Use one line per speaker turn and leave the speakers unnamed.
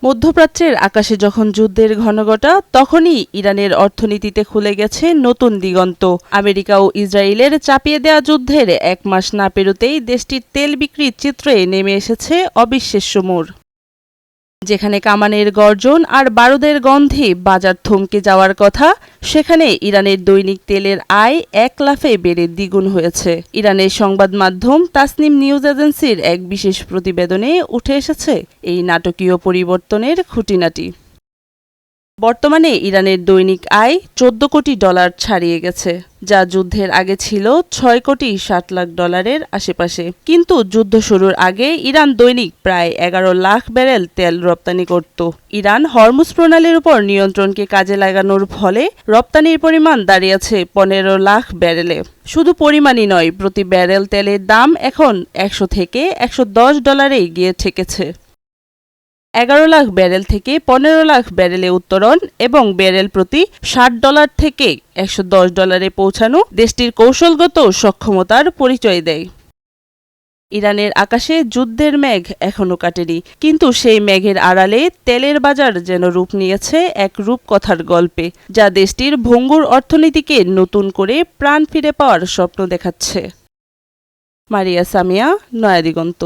মধ্যপ্রাচ্যের আকাশে যখন যুদ্ধের ঘনঘটা, তখনই ইরানের অর্থনীতিতে খুলে গেছে নতুন দিগন্ত। আমেরিকা ও ইসরায়েলের চাপিয়ে দেয়া যুদ্ধের ১ মাস না পেরোতেই দেশটির তেল বিক্রির চিত্রে নেমে এসেছে অবিশ্বাস্য মোড়। যেখানে কামানের গর্জন আর বারুদের গন্ধে বাজার থমকে যাওয়ার কথা, সেখানে ইরানের দৈনিক তেলের আয় ১ লাফে বেড়ে দ্বিগুণ হয়েছে। ইরানের সংবাদ মাধ্যম তাসনিম নিউজ এজেন্সির এক বিশেষ প্রতিবেদনে উঠে এসেছে এই নাটকীয় পরিবর্তনের খুঁটিনাটি। বর্তমানে ইরানের দৈনিক আয় $১৪ কোটি ছাড়িয়ে গেছে, যা যুদ্ধের আগে ছিল $৬,৬০,০০,০০০ আশেপাশে। কিন্তু যুদ্ধ শুরুর আগে ইরান দৈনিক প্রায় ১১ লাখ ব্যারেল তেল রপ্তানি করত। ইরান হরমুজ প্রণালীর উপর নিয়ন্ত্রণকে কাজে লাগানোর ফলে রপ্তানির পরিমাণ দাঁড়িয়েছে ১৫ লাখ ব্যারেলে। শুধু পরিমাণই নয়, প্রতি ব্যারেল তেলের দাম এখন $১০০ থেকে $১১০ গিয়ে ঠেকেছে। ১১ লাখ ব্যারেল থেকে ১৫ লাখ ব্যারেলে উত্তরণ এবং ব্যারেল প্রতি $৬০ থেকে $১১০ পৌঁছানো দেশটির কৌশলগত সক্ষমতার পরিচয় দেয়। ইরানের আকাশে যুদ্ধের মেঘ এখনও কাটেনি, কিন্তু সেই মেঘের আড়ালে তেলের বাজার যেন রূপ নিয়েছে এক রূপকথার গল্পে, যা দেশটির ভঙ্গুর অর্থনীতিকে নতুন করে প্রাণ ফিরে পাওয়ার স্বপ্ন দেখাচ্ছে। মারিয়া সামিয়া, নয়া দিগন্ত।